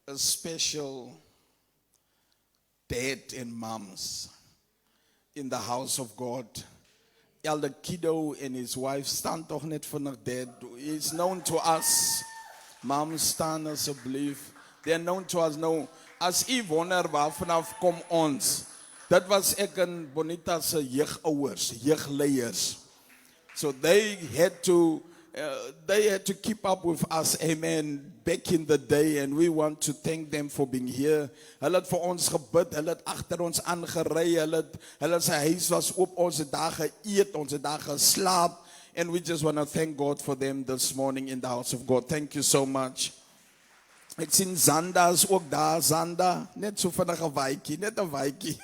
a special dad and moms in the house of God. Elder Kiddo and his wife staan toch net vinnig dad. He's known to us. Moms staan asseblief. They're known to us now. As u wonder waar vanaf kom ons. Dit was ek en Bonita se jeugouers, jeugleiers. So they had to keep up with us, amen, back in the day, and we want to thank them for being here. Hulle het vir ons gebid, hulle het agter ons aangery, hulle se huis was oop, ons het daar geëet, ons het daar geslaap, and we just want to thank God for them this morning in the house of God. Thank you so much. Ek sien Zanda is ook daar, Zanda, net so vinnig 'n waaikie, net 'n waaikie.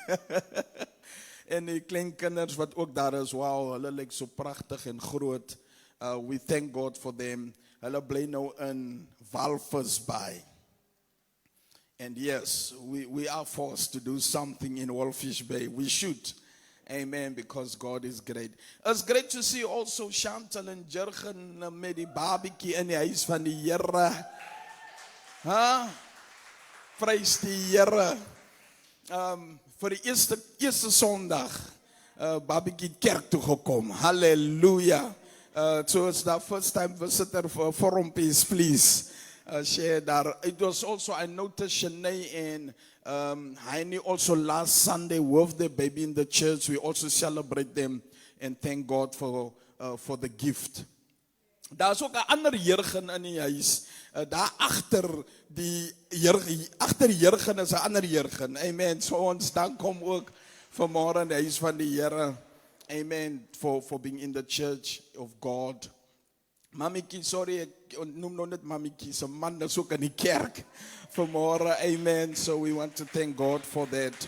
En die kleinkinders wat ook daar is, wow, hulle lyk so pragtig en groot. We thank God for them. Hulle bly nou in Walvis Bay. And yes, we are forced to do something in Walvis Bay. We should. Amen, because God is great. It's great to see also Chantal and Jurgen met die babietjie in die huis van die Here. Prys die Here. Vir die eerste Sondag babietjie kerk toe gekom. Hallelujah. So it's the first time visitor for Forum Peace, please share that. It was also, I noticed Shanae and Heini also last Sunday with the baby in the church. We also celebrate them and thank God for the gift. Daar's ook 'n ander Jurgen in die huis. Daar agter die Jurgen is 'n ander Jurgen. Amen. So ons dank hom ook vanmôre in die huis van die Here. Amen, for being in the church of God. Mamiki, sorry, ek noem nog net Mamiki, se man is ook in die kerk vanmôre. Amen. So we want to thank God for that.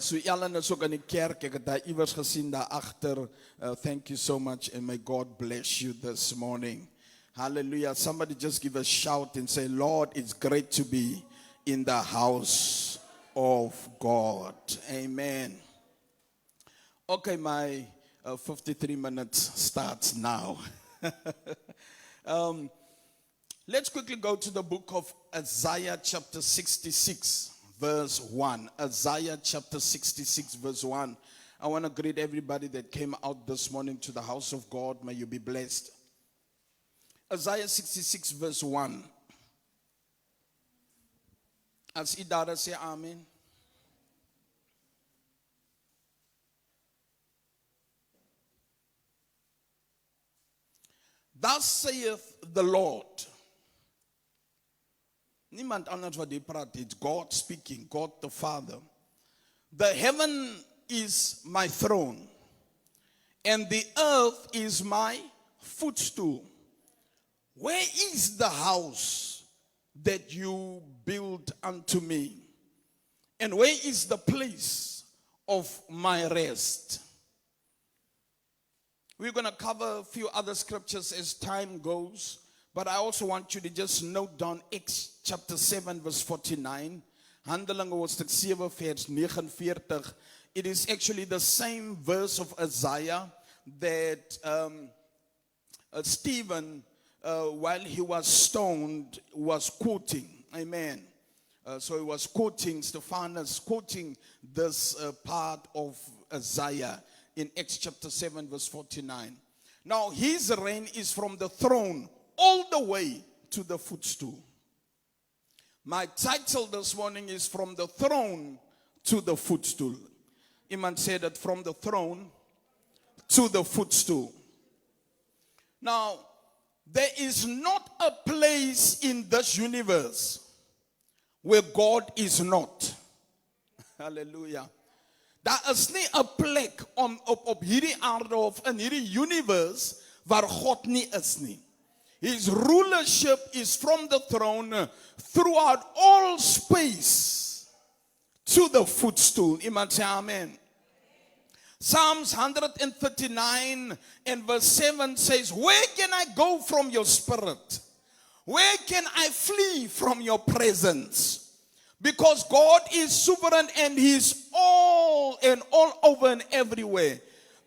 So Ellen is ook in die kerk. Ek het daar iewers gesien daar agter. Thank you so much and may God bless you this morning. Hallelujah. Somebody just give a shout and say, Lord, it's great to be in the house of God. Amen. Okay, my 53 minutes starts now. Let's quickly go to the book of Isaiah chapter 66, verse 1. Isaiah chapter 66, verse 1. I want to greet everybody that came out this morning to the house of God. May you be blessed. Isaiah 66, verse 1. As Idara say amen. Thus saith the Lord. Niemand anders wat die praat, it's God speaking, God the Father. The heaven is my throne, and the earth is my footstool. Where is the house that you built unto me? And where is the place of my rest? We're going to cover a few other scriptures as time goes, but I also want you to just note down Acts chapter 7 verse 49. Handelinge hoofstuk 7 vers 49. It is actually the same verse of Isaiah that Stephen, while he was stoned, was quoting. Amen. So he was quoting, Stephanus quoting this part of Isaiah in Acts chapter 7 verse 49. Now his reign is from the throne all the way to the footstool. My title this morning is From the Throne to the Footstool. Iemand said that from the throne to the footstool. Now, there is not a place in this universe where God is not. Hallelujah. Daar is nie 'n plek op hierdie aarde of in hierdie universe waar God nie is nie. His rulership is from the throne throughout all space to the footstool. Iemand sê amen. Psalms 139 and verse 7 says, where can I go from your spirit? Where can I flee from your presence? Because God is sovereign and He is all and all over and everywhere.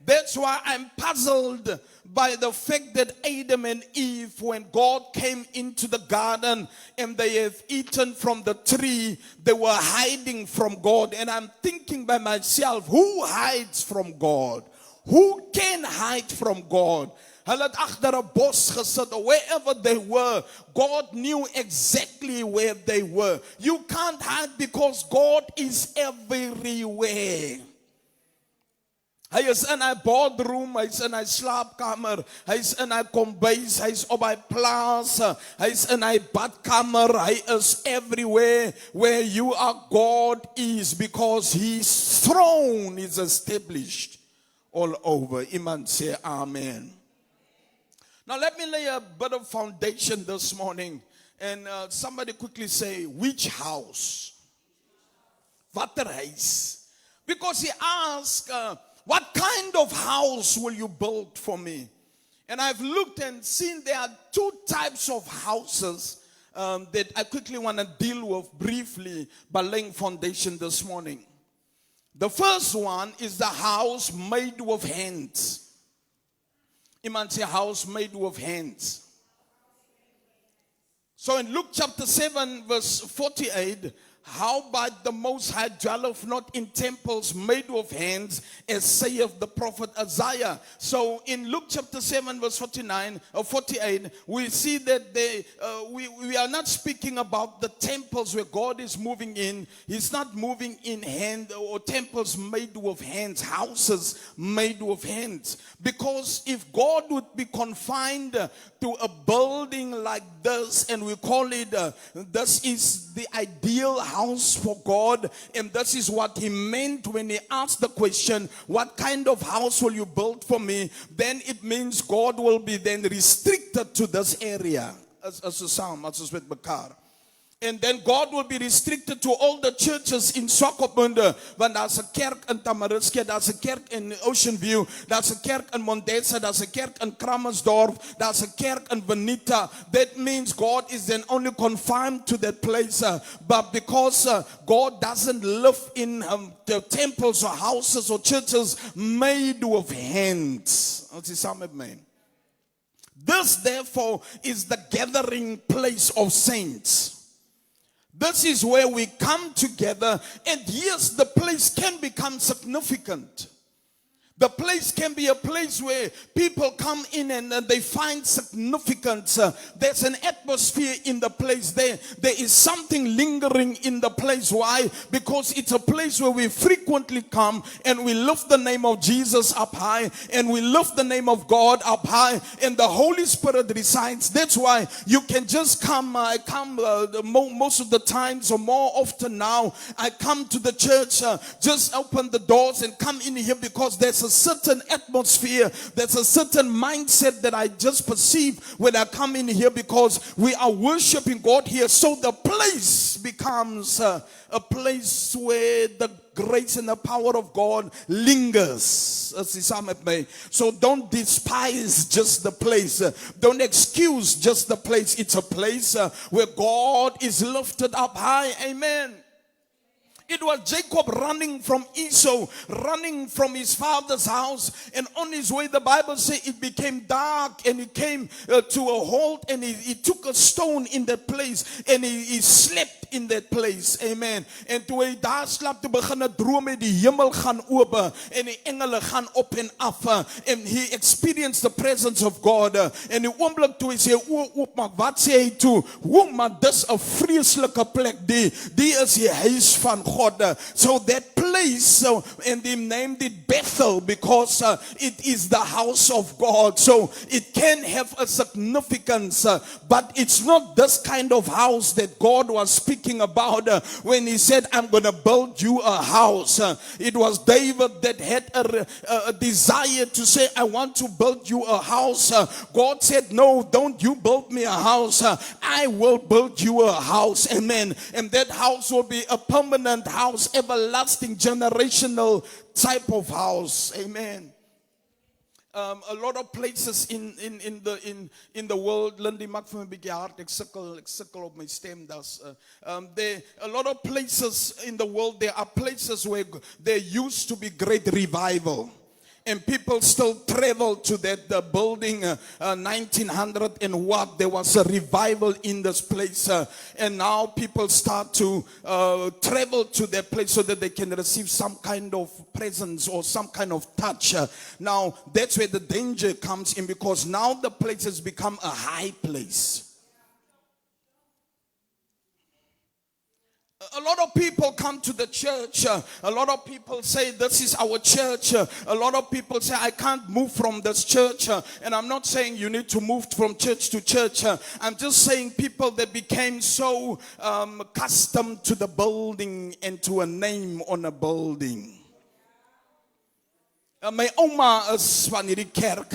That's why I'm puzzled by the fact that Adam and Eve, when God came into the garden and they have eaten from the tree, they were hiding from God. And I'm thinking by myself, who hides from God? Who can hide from God? Hulle het agter 'n bos gesit, or wherever they were, God knew exactly where they were. You can't hide because God is everywhere. Hy is in 'n boardroom, hy's in 'n slaapkamer, hy's in 'n kombuis, hy's op 'n plaas, hy's in 'n badkamer, hy is everywhere where you are. God is, because his throne is established all over. Iman say amen. Now let me lay a bit of foundation this morning, and somebody quickly say, which house? Watter huis? Because he asked, what kind of house will you build for me? And I've looked and seen there are two types of houses that I quickly want to deal with briefly by laying foundation this morning. The first one is the house made with hands. Iman say house made with hands. So in Luke chapter 7 verse 48, howbeit the Most High dwelleth not in temples made with hands, as saith the prophet Isaiah. So in Luke chapter 7 verse 49 or 48, we see that we are not speaking about the temples where God is moving in. He's not moving in hand or temples made with hands, houses made with hands. Because if God would be confined to a building like this, and we call it, this is the ideal house for God, and this is what he meant when he asked the question, what kind of house will you build for me? Then it means God will be then restricted to this area, as a psalm, as with Bakar. And then God will be restricted to all the churches in Swakopmund, want daar's 'n kerk in Tamariskia, daar's 'n kerk in Ocean View, daar's 'n kerk in Mondesa, daar's 'n kerk in Kramersdorp, daar's 'n kerk in Benita. That means God is then only confined to that place. But because God doesn't live in the temples or houses or churches made with hands. Ons is saam met my. This therefore is the gathering place of saints. This is where we come together, and yes, the place can become significant. The place can be a place where people come in and they find significance. There's an atmosphere in the place. There is something lingering in the place. Why? Because it's a place where we frequently come and we lift the name of Jesus up high, and we lift the name of God up high, and the Holy Spirit resides. That's why you can just come. I come most of the times, or more often now, I come to the church, just open the doors and come in here, because there's a certain atmosphere, there's a certain mindset that I just perceive when I come in here, because we are worshiping God here. So the place becomes a place where the grace and the power of God lingers. So don't despise just the place. Don't excuse just the place. It's a place where God is lifted up high. Amen. It was Jacob running from Esau, running from his father's house, and on his way, the Bible says it became dark, and he came to a halt, and he took a stone in that place, and he slept in that place. Amen. En toe hy daar slaap, toe begin 'n droom, het die hemel gaan open, en die engele gaan op en af, and he experienced the presence of God. En die oomblik toe hy sê oop maak, wat sê hy toe? Maar dis 'n vreeslike plek, die is die huis van God. So that place, and they named it Bethel, because it is the house of God. So it can have a significance, but it's not this kind of house that God was speaking about when he said, I'm going to build you a house. It was David that had a desire to say, I want to build you a house. God said, no, don't you build me a house. I will build you a house. Amen. And that house will be a permanent house, everlasting, generational type of house. Amen. A lot of places in the world, Lindy maak vir my 'n bietjie hard, ek sukkel op my stem. A lot of places in the world, there are places where there used to be great revival. And people still travel to that building, 1900 and what. There was a revival in this place. And now people start to travel to that place so that they can receive some kind of presence or some kind of touch. Now, that's where the danger comes in, because now the place has become a high place. A lot of people come to the church. A lot of people say, this is our church. A lot of people say, I can't move from this church. And I'm not saying you need to move from church to church. I'm just saying people that became so accustomed to the building and to a name on a building. My oma is van hierdie kerk.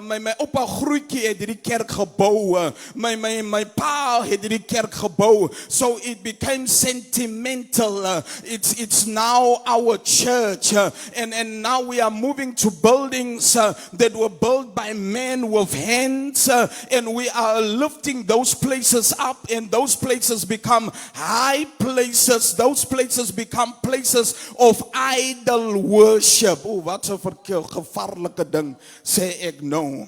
My opa grootjie het hierdie kerk gebou. My pa het hierdie kerk gebou. So it became sentimental. It's now our church. And now we are moving to buildings that were built by men with hands. And we are lifting those places up. And those places become high places. Those places become places of idol worship. Oh, wat 'n gevaarlike ding, sê ek nou.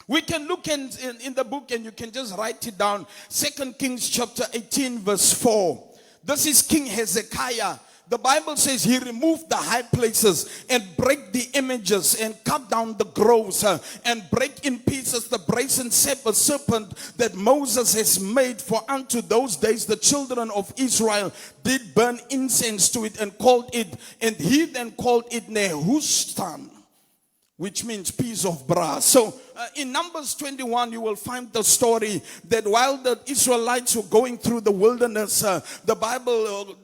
We can look in the book and you can just write it down. 2 Kings chapter 18 verse 4. This is King Hezekiah. The Bible says he removed the high places and break the images and cut down the groves and break in pieces the brazen serpent that Moses has made. For unto those days the children of Israel did burn incense to it and he then called it Nehushtan, which means piece of brass. So in Numbers 21, you will find the story that while the Israelites were going through the wilderness, the Bible,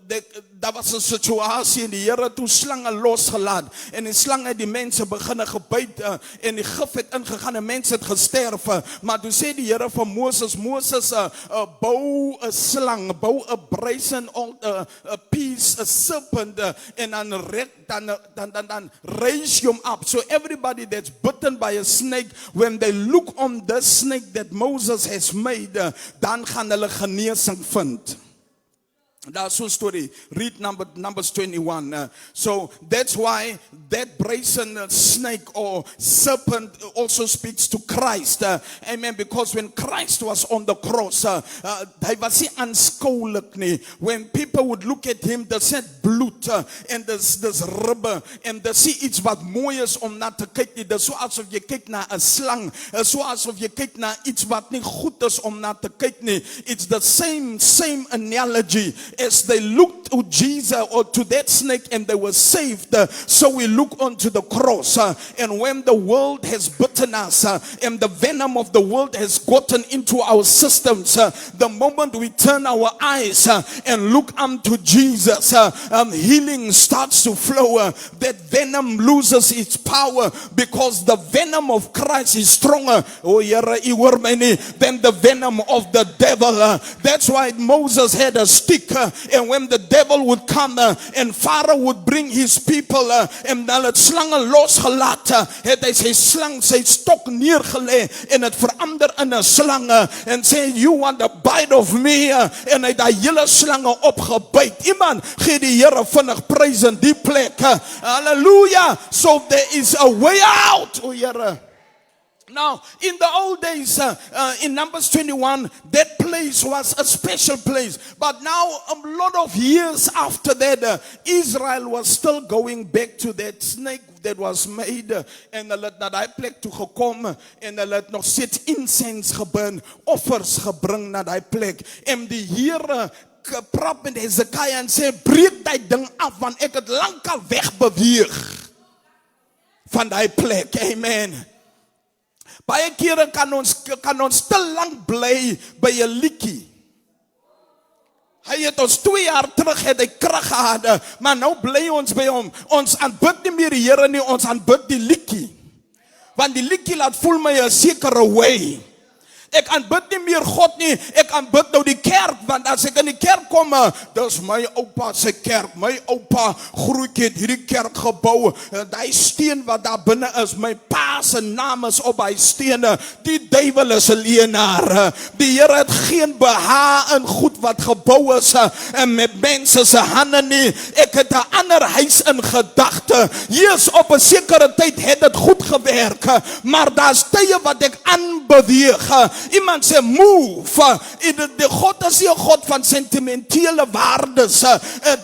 daar was 'n situasie en die Here toe slange losgelaat en die slang het die mense begine gebyt en die gif het ingegaan en mense het gesterf. Maar toe sê die Here vir Moses, bou 'n slang, bou 'n brazen a piece, a serpent, en dan raise him up. So everybody that's bitten by a snake, when they look on the snake that Moses has made, dan gaan hulle genesing vind. That's one story. Read Numbers 21. So that's why that brazen snake or serpent also speaks to Christ. Amen. Because when Christ was on the cross, hy was nie aanskoulik nie. When people would look at him, they said bloed en dis ribbe en dis nie iets wat mooi is om na te kyk nie. Dis so asof jy kyk na 'n slang, so asof jy kyk na iets wat nie goed is om na te kyk nie. It's the same analogy. As they looked to Jesus or to that snake and they were saved, so we look onto the cross. And when the world has bitten us and the venom of the world has gotten into our systems, the moment we turn our eyes and look unto Jesus, healing starts to flow. That venom loses its power because the venom of Christ is stronger than the venom of the devil. That's why Moses had a stick. And when the devil would come and Pharaoh would bring his people en hulle het slange losgelaat, het hy sy slang, sy stok neergelê en het verander in 'n slang en sê, you want a bite of me, en hy het daai hele slange opgebyt. Iemand gee die Here vinnig prys in die plek. Hallelujah. So there is a way out. O Here. Now, in the old days, in Numbers 21, that place was a special place. But now, a lot of years after that, Israel was still going back to that snake that was made. En hulle het na daai plek toe gekom en hulle het nog steeds incense geburn, offers gebring na daai plek. En die Here praat met Hezekiah en sê, breek die ding af, want ek het lankal wegbeweeg van daai plek. Amen. Baie kere kan ons te lank bly by 'n liedjie. Hy het ons 2 jaar terug het hy krag gehad, maar nou bly ons by hom. Ons aanbid nie meer die Here nie, ons aanbid die liedjie. Want die liedjie laat voel my 'n sekere way. Ek aanbid nie meer God nie, ek aanbid nou die kerk, want as ek in die kerk kom, dis my oupa se kerk, my oupa grootjie het hierdie kerk gebou, daai steen wat daar binne is, my pa se naam is op hy stene. Die duiwel is 'n leienaar. Die Here het geen behaag in goed wat gebou is en met mense se hande nie. Ek het 'n ander huis in gedagte. Jesus, op 'n sekere tyd het dit goed gewerk, maar daar's tye wat ek aanbeweeg. Iemand sê move. Die God is nie 'n God van sentimentele waardes.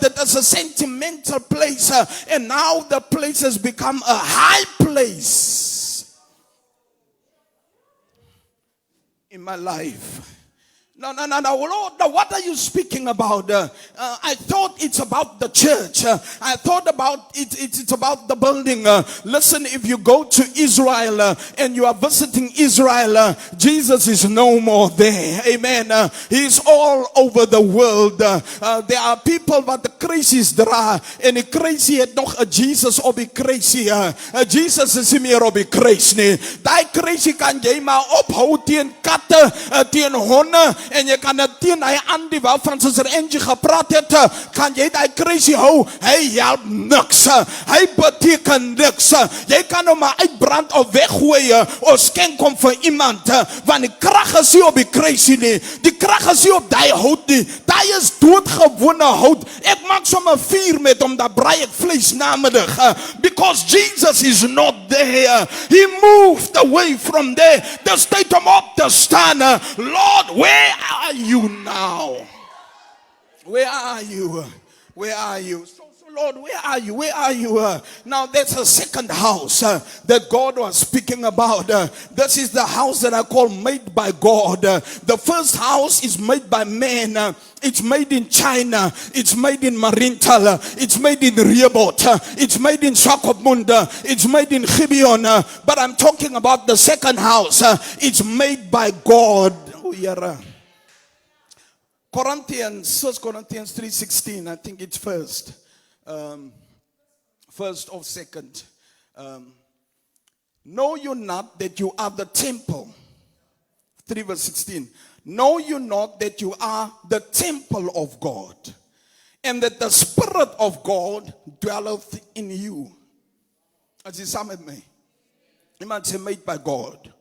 Dit is 'n sentimental place, and now the place has become a high place in my life. No, Lord, what are you speaking about? I thought it's about the church. I thought about it's about the building. Listen, if you go to Israel and you are visiting Israel, Jesus is no more there. Amen. He's all over the world. There are people wat the crazies dra en die crazy het nog 'n Jesus op die crazy. Jesus is nie meer op die crazy nie. Daai crazy kan jy maar ophou teen katte, teen honde. En jy kan dit teen hy Andy wat Francis Angie gepraat het, kan jy daai crazy hou, hy help niks, hy beteken niks, jy kan hom maar uitbrand of weggooi, of skenk hom vir iemand, want die krag is nie op die crazy nie, die krag is nie op daai hout nie, daai is doodgewone hout, ek maak sommer vuur met hom, dan braai ek vlees namiddag, because Jesus is not there, he moved away from there, dis tyd om op te staan, Lord, where are you now? Where are you? Where are you? So Lord, where are you? Where are you? Now there's a second house that God was speaking about. This is the house that I call made by God. The first house is made by man. It's made in China. It's made in Marienthal. It's made in Rehoboth. It's made in Swakopmund. It's made in Gibeon. But I'm talking about the second house. It's made by God. Oh, yeah. Corinthians, 1 Corinthians 3:16, I think it's first or second. Know you not that you are the temple, 3 verse 16. Know you not that you are the temple of God, and that the Spirit of God dwelleth in you. As you sum with me, you might say made by God.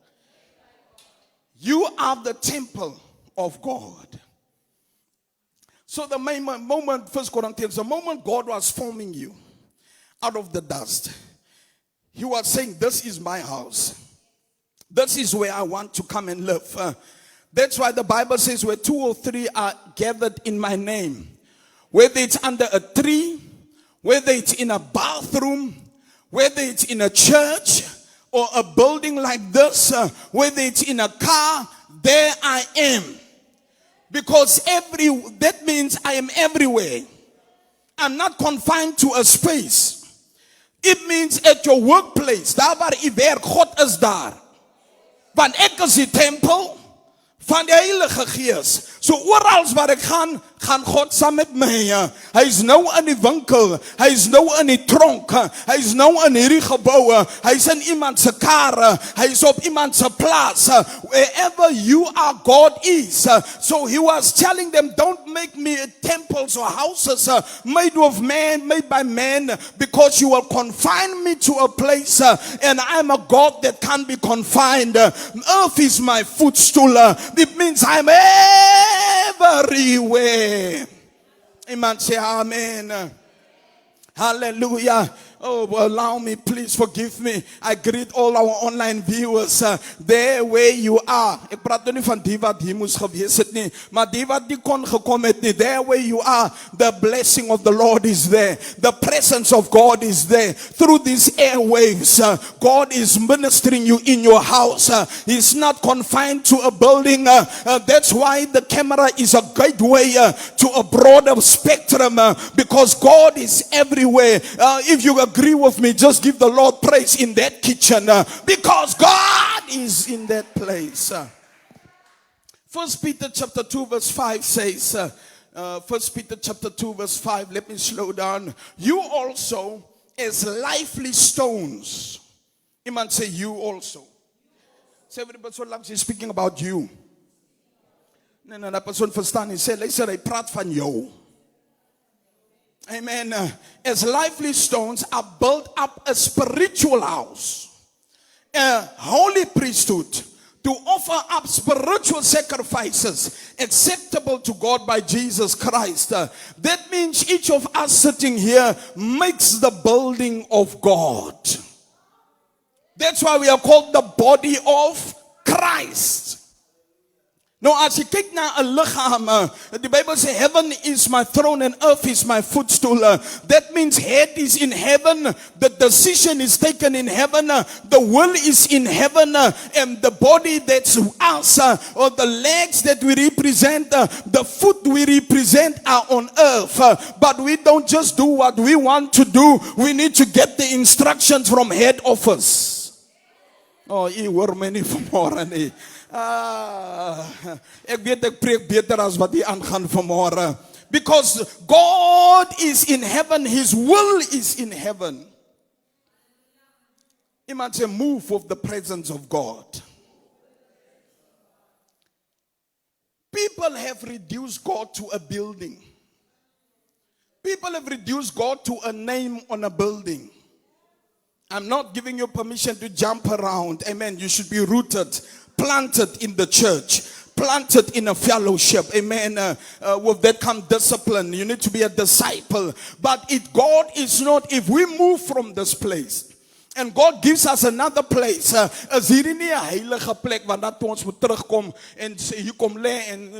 You are the temple of God. So the moment, 1 Corinthians, the moment God was forming you out of the dust, he was saying, this is my house. This is where I want to come and live. That's why the Bible says where 2 or 3 are gathered in my name. Whether it's under a tree, whether it's in a bathroom, whether it's in a church or a building like this, whether it's in a car, there I am. Because that means I am everywhere. I'm not confined to a space. It means at your workplace, daar waar u werk, God is daar. Want ek is die tempel van die Heilige Gees. So oral waar ek gaan God saam met my. Hy's nou in die winkel, hy's nou in die tronk, hy's nou in hierdie gebou, hy's in iemand se kar, hy's op iemand se plaas. Wherever you are, God is. So he was telling them, don't make me temples or houses made of man, made by man, because you will confine me to a place, and I'm a God that can't be confined. Earth is my footstool. It means I'm everywhere. Amen. Say amen. Hallelujah. Oh, allow me, please forgive me. I greet all our online viewers there where you are. Ek praat nou nie van die wat hier moes gewees het nie, maar die wat nie kon gekom het nie. There where you are, the blessing of the Lord is there. The presence of God is there. Through these airwaves, God is ministering you in your house. He's not confined to a building. That's why the camera is a gateway to a broader spectrum, because God is everywhere. If you agree with me, just give the Lord praise in that kitchen, because God is in that place. 1 Peter chapter 2 verse 5 says, 1 Peter chapter 2 verse 5, let me slow down. You also as lively stones. Iemand say you also. Say every person langs is speaking about you. Nee, dat persoon verstaan nie. Sê, luister, hy praat van jou. Amen. As lively stones are built up a spiritual house. a holy priesthood, to offer up spiritual sacrifices acceptable to God by Jesus Christ. That means each of us sitting here makes the building of God. That's why we are called the body of Christ. Nou as jy kyk na 'n liggaam, die Bible sê heaven is my throne and earth is my footstool. That means head is in heaven, the decision is taken in heaven, the will is in heaven, and the body that's us, or the legs that we represent, the foot we represent are on earth. But we don't just do what we want to do, we need to get the instructions from head office. Oh, jy hoor my nie vanmôre nie. Ek weet ek preek beter as wat hier aangaan vanmôre. Because God is in heaven, His will is in heaven. Iemand sê move of the presence of God. People have reduced God to a building. People have reduced God to a name on a building. I'm not giving you permission to jump around. Amen. You should be rooted, planted in the church, planted in a fellowship. Amen. With that come discipline. You need to be a disciple. But God is not, if we move from this place, and God gives us another place. Is hierdie nie 'n heilige plek waar dat ons moet terugkom en sê hier kom lê en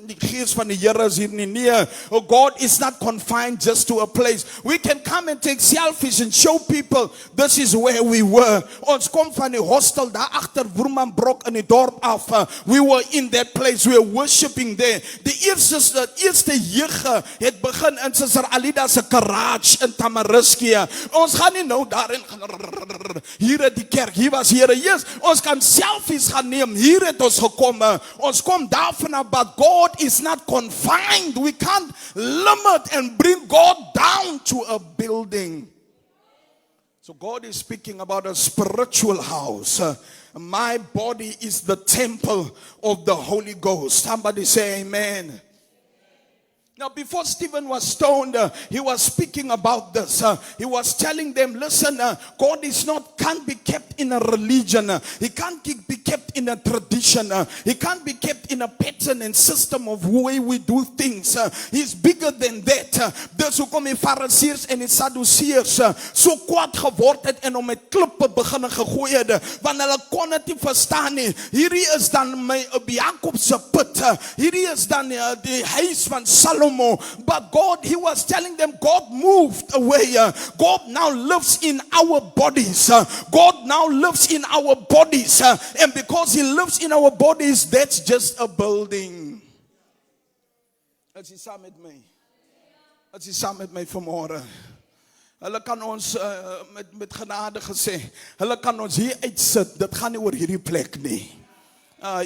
die gees van die Here is hier nie. Nee, God is not confined just to a place. We can come and take selfies and show people this is where we were. Ons kom van die hostel daar agter Woermanbroek in die dorp af. We were in that place. We were worshiping there. Die eerste jeug het begin in Sister Alida se garage in Tamariskia. Ons gaan nie nou daar hier het die kerk, hier was Here. Yes, ons kan selfies gaan neem. Hier het ons gekom. Ons kom daarvan, but God is not confined. We can't limit and bring God down to a building. So God is speaking about a spiritual house. My body is the temple of the Holy Ghost. Somebody say amen. Now, before Stephen was stoned, he was speaking about this. He was telling them, listen, God can't be kept in a religion. He can't be kept in a tradition. He can't be kept in a pattern and system of way we do things. He's bigger than that. Dis hoekom die Fariseërs en die Sadduseërs so kwaad geword het en om met klippe begin gegooi het, want hulle kon dit nie verstaan nie. Hierdie is dan Jakob se put. Hierdie is dan die huis van Salomo. But God, he was telling them, God moved away. God now lives in our bodies. God now lives in our bodies. And because he lives in our bodies, that's just a building. As he saam met my. As he saam met my vanmôre. Hulle kan ons met genade gesê, hulle kan ons hier uitsit. Dit gaan nie oor hierdie plek nie.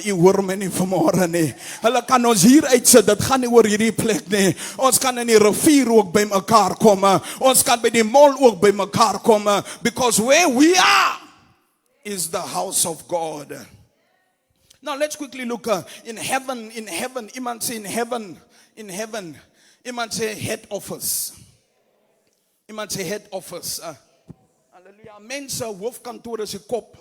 Jy hoor my nie vanmôre nie. Hulle kan ons hier uitsit, dit gaan nie oor hierdie plek nie. Ons kan in die rivier ook by mekaar kom. Ons kan by die mall ook by mekaar kom. Because where we are is the house of God. Now let's quickly look in heaven. Iemand sê in heaven. Iemand sê head office. Iemand sê head office. Halleluja. Mense, hoofkantoor is die kop.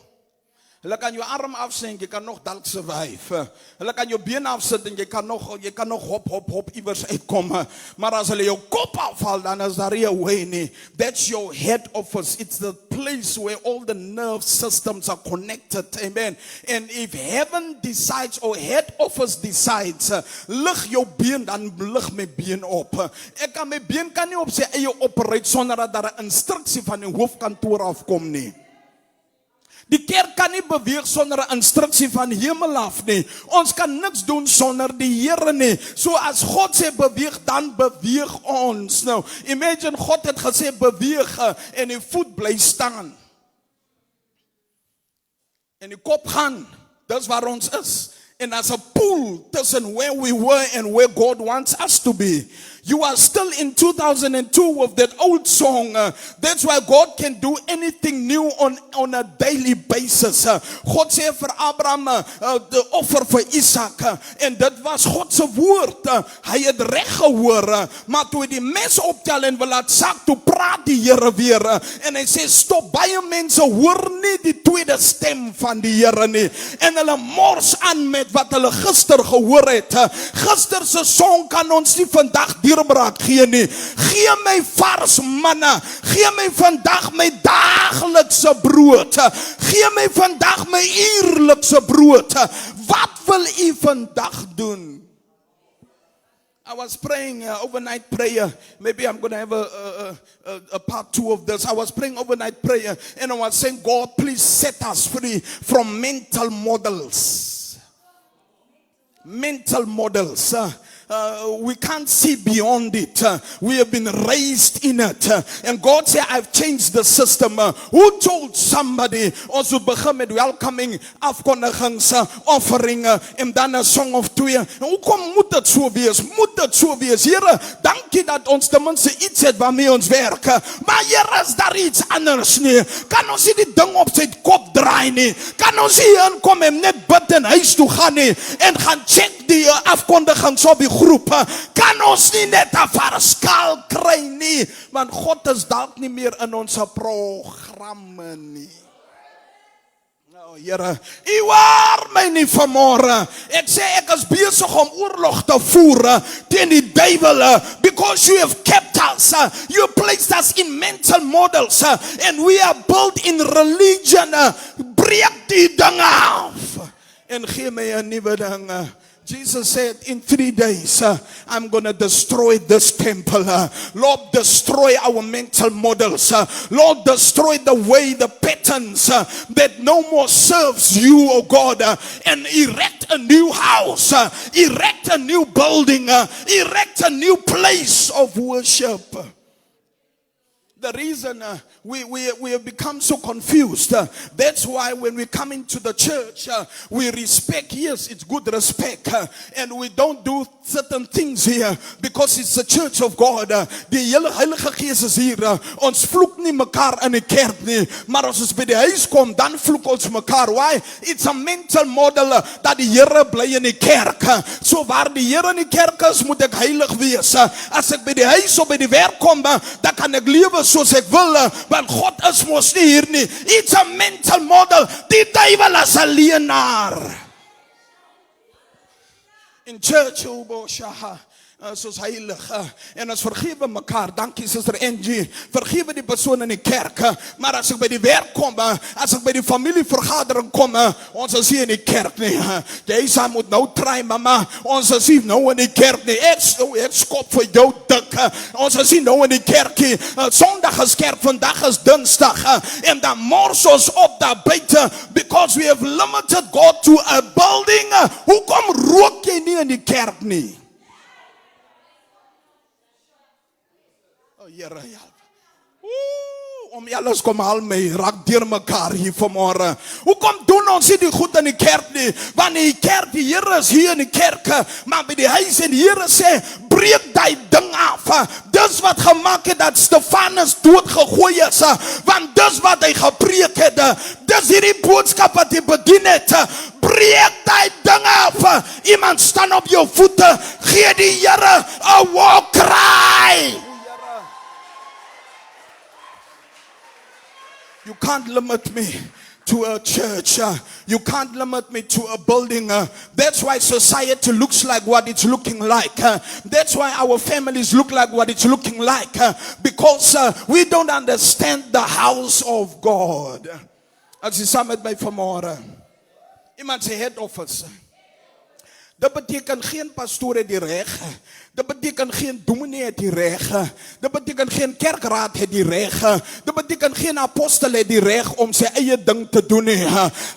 Hulle kan jou arm afsien, jy kan nog dalk survive. Hulle kan jou been afsit en jy kan nog hop iewers uitkom. Maar as hulle jou kop afval, dan is daar nie 'n way nie. That's your head office. It's the place where all the nerve systems are connected. Amen. And if heaven decides or head office decides, lig jou been, dan lig my been op. Ek kan my been kan nie op sy eie operate sonder dat daar 'n instruksie van die hoofkantoor afkom nie. Die kerk kan nie beweeg sonder 'n instruksie van hemel af nie. Ons kan niks doen sonder die Here nie. So as God sê beweeg, dan beweeg ons. Nou, imagine God het gesê beweeg en die voet bly staan. En die kop gaan, dis waar ons is. En as 'n pool tussen where we were and where God wants us to be. You are still in 2002 with that old song. That's why God can do anything new on a daily basis. God sê vir Abraham die offer vir Isak. En dit was God se woord. Hy het reg gehoor. Maar toe hy die mes optel en wil laat sak, toe praat die Here weer. En hy sê stop, baie mense hoor nie die tweede stem van die Here nie. En hulle mors aan met wat hulle gister gehoor het. Gister se song kan ons nie vandag dierbraak gee nie. Gee my vars manna. Gee my vandag my daaglikse brood. Gee my vandag my uurlikse brood. Wat wil u vandag doen? I was praying overnight prayer. Maybe I'm going to have a part 2 of this. I was praying overnight prayer and I was saying, God, please set us free from mental models. Mental models. We can't see beyond it. We have been raised in it. And God said, I've changed the system. Who told somebody, also begin met welcoming, afkondigings, offering, en dan 'n song of 2. Hoekom moet dit so wees? Moet dit so wees? Here, dankie dat ons ten minste iets het waarmee ons werk. Maar Here, is daar iets anders nie? Kan ons nie die ding op sy kop draai nie? Kan ons hier inkom en net bid en huis toe gaan nie? En gaan check die afkondigings op die groep, kan ons nie net 'n verskaal kry nie, want God is dalk nie meer in ons programme nie. Nou Here, u waar my nie vanmôre. Ek sê ek is besig om oorlog te voer teen die duiwel, because you have kept us, you placed us in mental models, and we are built in religion. Breek die ding af en gee my 'n nuwe ding. Jesus said, in 3 days, I'm going to destroy this temple. Lord, destroy our mental models. Lord, destroy the way, the patterns that no more serves you, oh God. And erect a new house. Erect a new building. Erect a new place of worship. The reason we have become so confused, that's why when we come into the church, we respect, yes, it's good respect, and we don't do certain things here, because it's the church of God. Die hele Heilige Gees is hier. Ons vloek nie mekaar in die kerk nie, maar as ons by die huis kom, dan vloek ons mekaar. Why? It's a mental model dat die Here bly in die kerk. So waar die Here in die kerk is, moet ek heilig wees. As ek by die huis of by die werk kom, dan kan ek lewe soos ek wil, want God is mos nie hier nie. It's a mental model. Die duiwel is 'n leienaar. In church, soos heilig, en ons vergewe mekaar. Dankie Suster Angie, vergewe die persoon in die kerk, maar as ek by die werk kom, as ek by die familievergadering kom, ons is hier in die kerk nie. Jy moet nou try, mama, ons is hier nou in die kerk nie. Ek skop vir jou dik. Ons is hier nou in die kerk nie. Sondag is kerk, vandag is Dinsdag, en dan mors ons op daar buite, because we have limited God to a building. Hoekom rook jy nie in die kerk nie? Here help. Om alles kom haal my, raak deur mekaar hier vanmôre. Hoekom doen ons nie die goed in die kerk nie? Want die kerk, die Here is hier in die kerk, maar by die huis en die Here sê, breek die ding af. Dis wat gemaak het dat Stefanus doodgegooi is, want dis wat hy gepreek het. Dis hierdie boodskap wat hy bedien het. Breek die ding af. Iemand staan op jou voete, gee die Here 'n war cry. You can't limit me to a church. You can't limit me to a building. That's why society looks like what it's looking like. That's why our families look like what it's looking like. Because we don't understand the house of God. As jy saam met my vanmôre. Iemand sê head office. Dit beteken geen pastoor het die reg. Dit beteken geen dominee het die reg. Dit beteken geen kerkraad het die reg. Dit beteken geen apostel het die reg om sy eie ding te doen nie.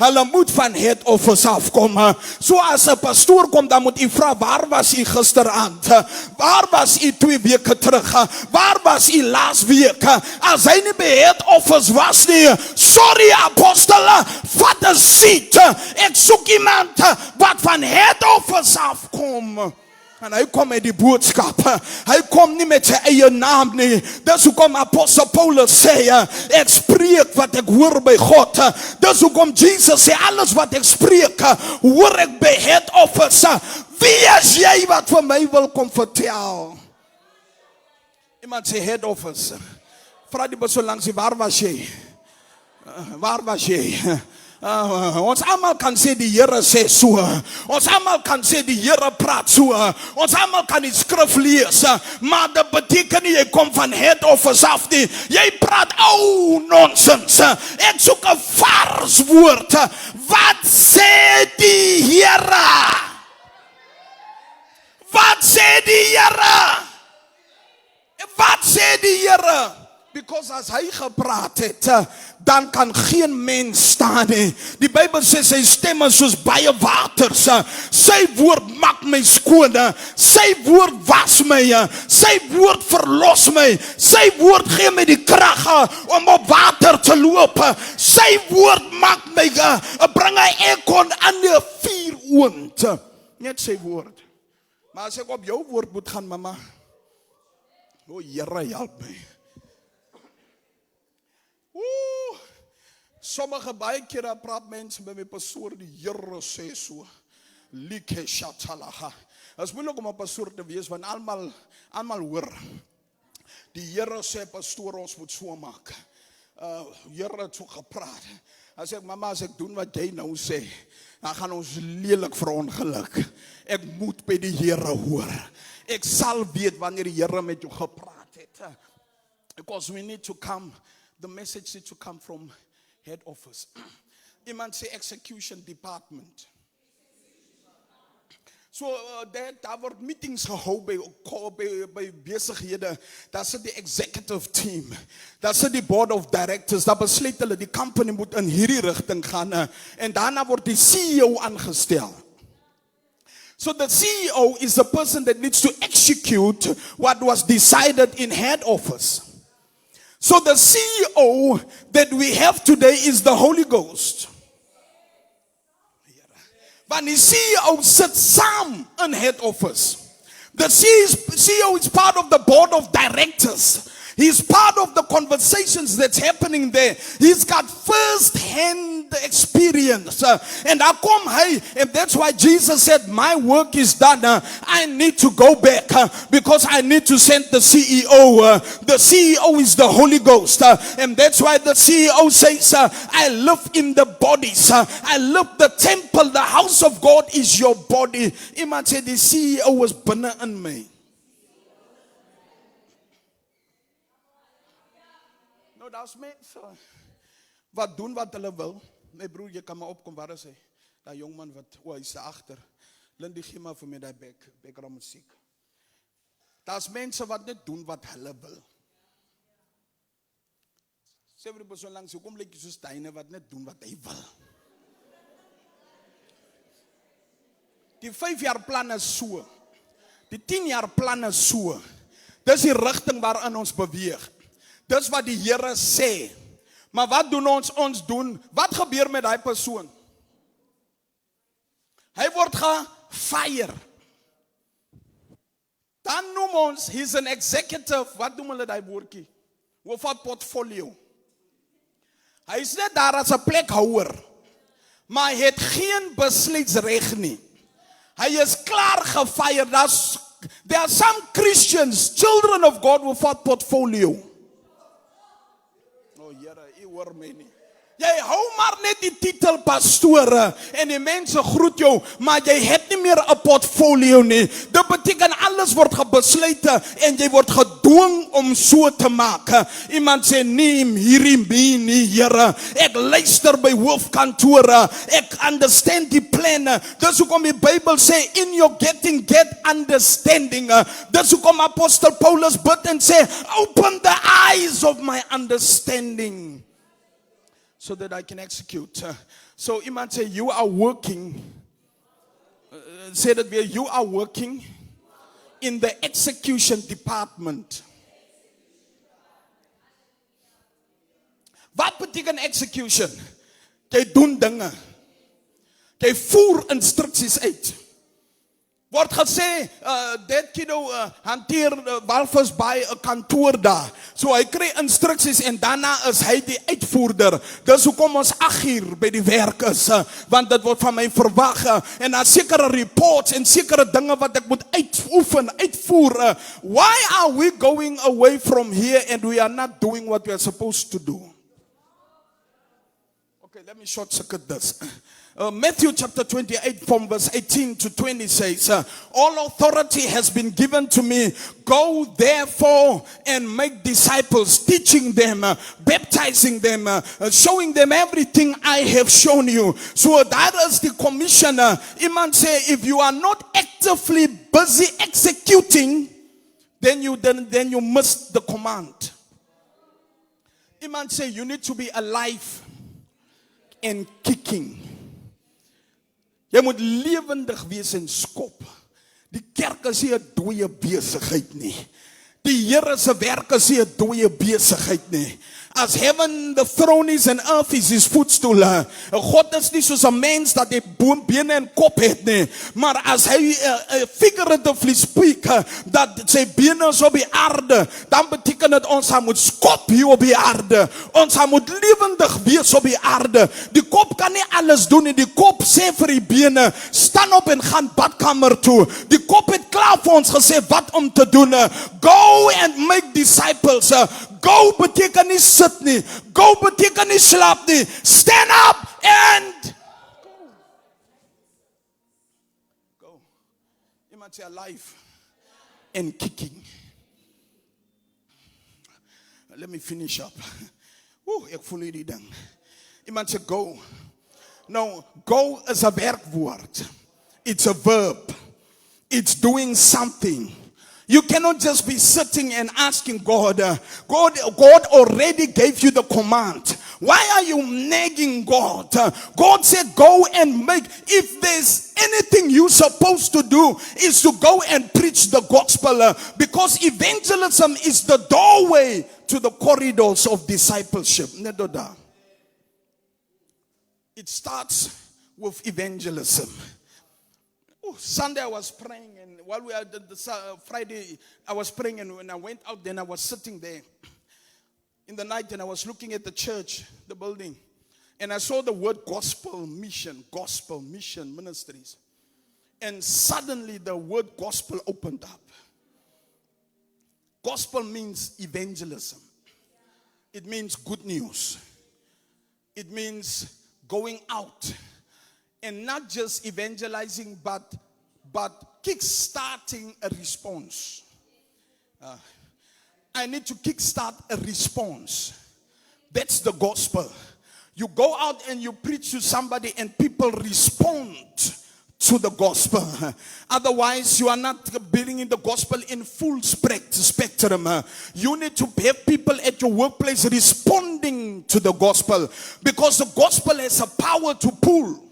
Hulle moet van head office afkom. So as 'n pastoor kom, dan moet u vra, waar was u gisteraand? Waar was u 2 weke terug? Waar was u laas week? As hy nie by head office was nie, sorry apostel, vat 'n seat. Ek soek iemand wat van head office afkom. En hy kom met die boodskap. Hy kom nie met sy eie naam nie. Dis hoekom apostel Paulus sê, ek spreek wat ek hoor by God. Dis hoekom Jesus sê, alles wat ek spreek, hoor ek by head office. Wie is jy wat vir my wil kom vertel? Iemand sê head office. Vra die persoon langs die, waar was jy? Waar was jy? Ons almal kan sê die Here sê so. Ons almal kan sê die Here praat so. Ons almal kan die skrif lees. Maar dit beteken nie jy kom van head office af nie. Jy praat ou nonsens. Ek soek 'n vars woord. Wat sê die Here? Wat sê die Here? Wat sê die Here? Because as hy gepraat het, dan kan geen mens staan nie. Die Bybel sê sy stem is soos baie waters. Sy woord maak my skoon. Sy woord was my. Sy woord verlos my. Sy woord gee my die krag om op water te loop. Sy woord maak my, bring 'n ekon aan die vuuroond. Net sy woord. Maar as ek op jou woord moet gaan, mama, o Here, help my. Sommige baie kere praat mense by my pastoor, die Here sê so. Like shatalaha. As moeilik om 'n pastoor te wees, want almal hoor. Die Here sê pastoor, ons moet so maak. Here het so gepraat. As ek, mama, as ek doen wat jy nou sê, dan gaan ons lelik verongeluk. Ek moet by die Here hoor. Ek sal weet wanneer die Here met jou gepraat het. Because we need to come, the message needs to come from head office. Iemand sê execution department. So daar word meetings gehou by besighede. Daar sit die executive team. Daar sit die board of directors. Daar besluit hulle die company moet in hierdie rigting gaan. En daarna word die CEO aangestel. So the CEO is the person that needs to execute what was decided in head office. So the CEO that we have today is the Holy Ghost. But the CEO sits saam in head office. The CEO is part of the board of directors. He's part of the conversations that's happening there. He's got first-hand experience. And I come high, and that's why Jesus said, my work is done. I need to go back because I need to send the CEO. The CEO is the Holy Ghost. And that's why the CEO says, I live in the bodies. I live the temple. The house of God is your body. Iemand said the CEO was binne in me. Daar's mense wat doen wat hulle wil. My broer, jy kan maar opkom, waar is hy? Daai jong man wat, hy's agter. Lindy, gee maar vir my daai background musiek. Daar's mense wat net doen wat hulle wil. Sê vir die persoon langs, hoekom lyk jy soos Tyne wat net doen wat hy wil? Die 5-jaar plan is so. Die 10-jaar plan is so. Dis die rigting waarin ons beweeg. Dis wat die Here sê. Maar wat doen ons? Ons doen, wat gebeur met daai persoon? Hy word gefire. Dan noem ons, he's an executive, wat noem hulle daai woordjie? Hoof van portfolio. Hy is net daar as 'n plekhouer. Maar hy het geen besluitsreg nie. Hy is klaar gefire. There are some Christians, children of God, without portfolio. Hoor my nie. Jy hou maar net die titel pastoor en die mense groet jou, maar jy het nie meer 'n portfolio nie. Dit beteken alles word gebesluit en jy word gedwing om so te maak. Iemand sê nee, hierdie nie, Here. Ek luister by hoofkantore. Ek understand die plan plan. Dis hoekom die Bybel sê, in your getting, get understanding. Dis hoekom Apostle Paulus bid en sê, open the eyes of my understanding, so that I can execute. So iemand sê, you are working. Say that weer, you are working in the execution department. Wat beteken execution? Jy doen dinge. Jy voer instruksies uit. Word gesê, dat kiddo hanteer walvis by 'n kantoor daar. So hy kry instruksies en daarna is hy die uitvoerder. Dis hoekom ons 8 uur by die werk is, want dit word van my verwag. En daar sekere reports en sekere dinge wat ek moet uitvoer. Why are we going away from here and we are not doing what we are supposed to do? Okay, let me short circuit this. Matthew chapter 28 from verse 18 to 20 says, all authority has been given to me. Go therefore and make disciples, teaching them, baptizing them, showing them everything I have shown you. So that is the commission. Iemand say, if you are not actively busy executing, then you miss the command. Iemand say, you need to be alive and kicking. Jy moet lewendig wees en skop. Die kerk is nie 'n dooie besigheid nie. Die Here se werk is nie 'n dooie besigheid nie. As heaven, the throne is and earth is his footstool. God is nie soos 'n mens dat hy bene en kop het nie. Maar as hy figuratively speak, dat sy bene is op die aarde, dan beteken dit ons moet skop hier op die aarde. Ons moet lewendig wees op die aarde. Die kop kan nie alles doen nie. Die kop sê vir die bene, staan op en gaan badkamer toe. Die kop het klaar vir ons gesê wat om te doen. Go and make disciples. Go beteken nie sit nie. Go beteken nie slaap nie. Stand up and go. Iemand sê alive and kicking. Let me finish up. Ek voel hierdie ding. Iemand sê go. No, go is 'n werkwoord. It's a verb. It's doing something. You cannot just be sitting and asking God. God already gave you the command. Why are you nagging God? God said go and make. If there's anything you're supposed to do is to go and preach the gospel. Because evangelism is the doorway to the corridors of discipleship. It starts with evangelism. Sunday I was praying, and while we had the Friday I was praying, and when I went out, then I was sitting there in the night and I was looking at the church, the building, and I saw the word gospel mission ministries, and suddenly the word gospel opened up. Gospel means evangelism. It means good news. It means going out. And not just evangelizing, but kick-starting a response. I need to kick-start a response. That's the gospel. You go out and you preach to somebody and people respond to the gospel. Otherwise, you are not bringing the gospel in full spectrum. You need to have people at your workplace responding to the gospel. Because the gospel has a power to pull.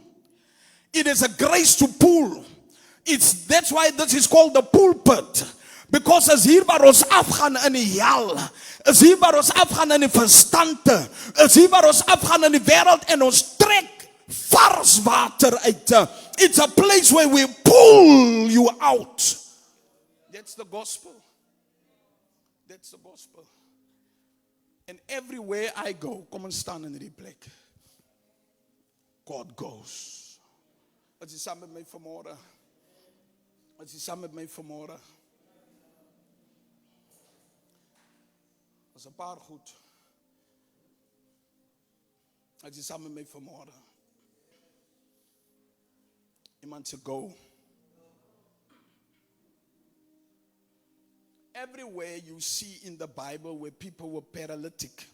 It is a grace to pull. That's why this is called the pulpit. Because as hier waar ons afgaan in die hel, is hier waar ons afgaan in die verstande, is hier waar ons afgaan in die wêreld en ons trek vars water uit. It's a place where we pull you out. That's the gospel. That's the gospel. And everywhere I go, kom en staan in die plek. God goes. As jy saam met my vanmôre. As jy saam met my vanmôre. As 'n paar goed. As jy saam met my vanmôre. Iemand sê go. Everywhere you see in the Bible where people were paralytic,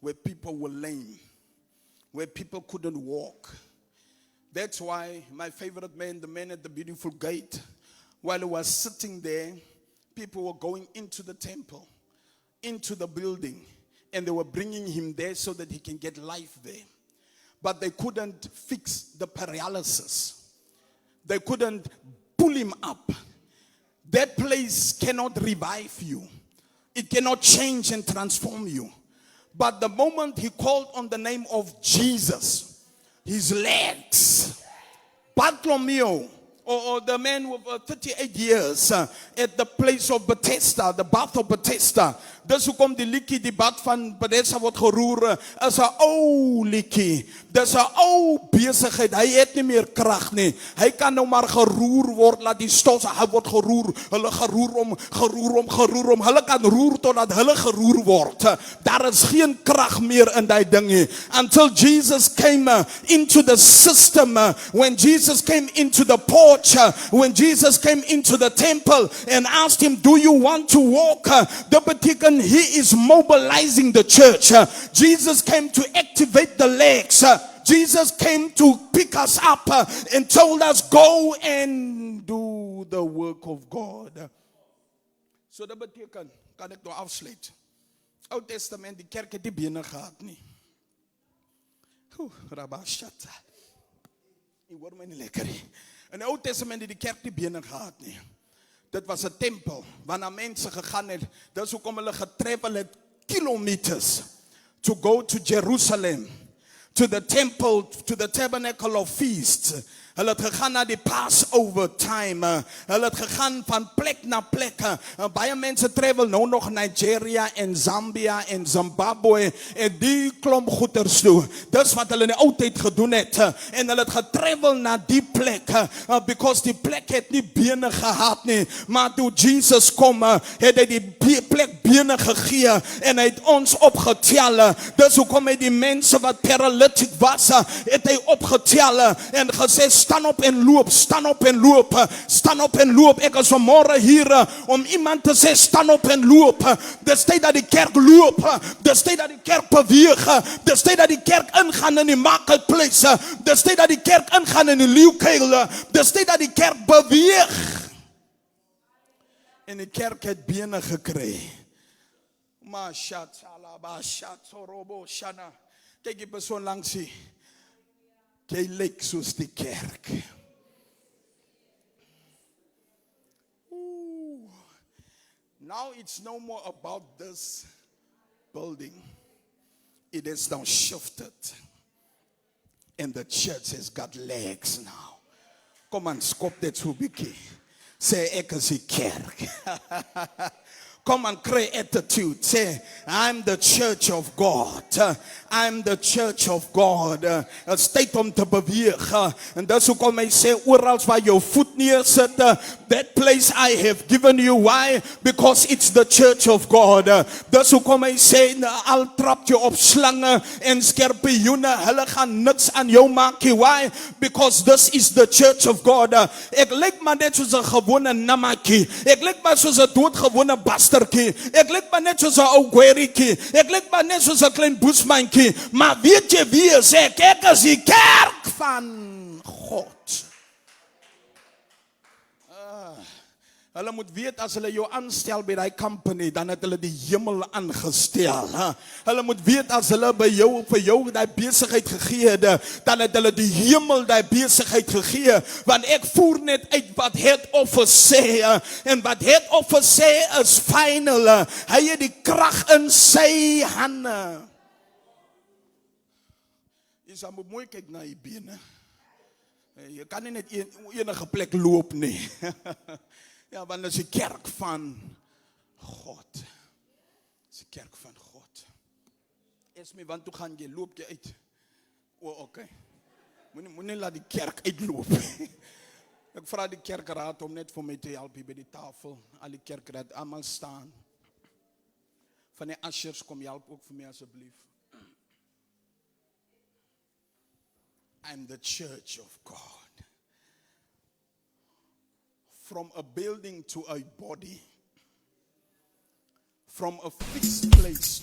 where people were lame, where people couldn't walk, That's why my favorite man, the man at the beautiful gate, while he was sitting there, people were going into the temple, into the building, and they were bringing him there so that he can get life there. But they couldn't fix the paralysis. They couldn't pull him up. That place cannot revive you. It cannot change and transform you. But the moment he called on the name of Jesus, his legs, Bartholomew, or the man with 38 years at the place of Bethesda, the bath of Bethesda. Dis hoekom die liedjie die bad van Bethesda word geroer is 'n ou liedjie. Dis 'n ou besigheid. Hy het nie meer krag nie. Hy kan nou maar geroer word, laat die stof hy word geroer. Hulle geroer om. Hulle kan roer totdat hulle geroer word. Daar is geen krag meer in daai ding nie. Until Jesus came into the system, when Jesus came into the porch, when Jesus came into the temple and asked him, do you want to walk? Dat beteken he is mobilizing the church. Jesus came to activate the legs. Jesus came to pick us up and told us, go and do the work of God. So dat beteken, kan ek nou afsluit. Ou Testament, die kerk het die bene gehad nie. Rabashata. Ek hoor my nie lekker nie. In die Ou Testament het die kerk die bene gehad nie. Dit was 'n tempel waarna mense gegaan het. Dis hoekom hulle getravel het kilometers to go to Jerusalem, to the temple, to the tabernacle of feasts. Hulle het gegaan na die Passover time. Hulle het gegaan van plek na plek. Baie mense travel nou nog Nigeria en Zambia en Zimbabwe en die klomp goeters toe. Dis wat hulle in die ou tyd gedoen het. En hulle het getravel na die plek because die plek het nie bene gehad nie. Maar toe Jesus kom, het hy die plek bene gegee en hy het ons opgetel. Dis hoekom hy die mense wat paralytic was, het hy opgetel en gesê, staan op en loop, staan op en loop, staan op en loop. Ek is vanmorgen hier om iemand te sê, staan op en loop. Dis tyd dat die kerk loop, dis tyd dat die kerk beweeg, dis tyd dat die kerk ingaan in die marketplace, dis tyd dat die kerk ingaan in die leeukuil, dis tyd dat die kerk beweeg. En die kerk het bene gekry. Kyk die persoon langs hier. Jy lyk soos die kerk. Now it's no more about this building. It is now shifted. And the church has got legs now. Kom aan, skop dit so bietjie. Sê ek is die kerk. Come and create attitude. Say, I'm the church of God. I'm the church of God. Het tyd om te beweeg. En dis hoekom hy sê, oral waar jou voet neersit, that place I have given you. Why? Because it's the church of God. Dis hoekom hy sê, al trap jy op slange en skorpioene, hulle gaan niks aan jou maak nie. Why? Because this is the church of God. Ek lyk maar net soos 'n gewone namakie. Ek lyk maar soos 'n doodgewone bastard. Ek lyk maar net soos 'n ou guerikie. Ek lyk maar net soos 'n klein boesmandjie. Maar weet jy wie is ek? Ek is die kerk van God. Hulle moet weet as hulle jou aanstel by daai company, dan het hulle die hemel aangestel. Hulle moet weet as hulle by jou vir jou daai besigheid gegee het, dan het hulle die hemel daai besigheid gegee, want ek voer net uit wat head office sê, en wat head office sê is final. Hy het die krag in sy hande. Jy moet mooi kyk na die bene. Jy kan nie net enige plek loop nie. Ja, want dit is die kerk van God. Dit is die kerk van God. Esme, want toe gaan jy, loop jy uit? Okay. Moenie laat die kerk uitloop. Ek vra die kerkraad om net vir my te help hier by die tafel. Al die kerkraad, almal staan. Van die ushers, kom help ook vir my asseblief. I'm the church of God. From a building to a body. From a fixed place.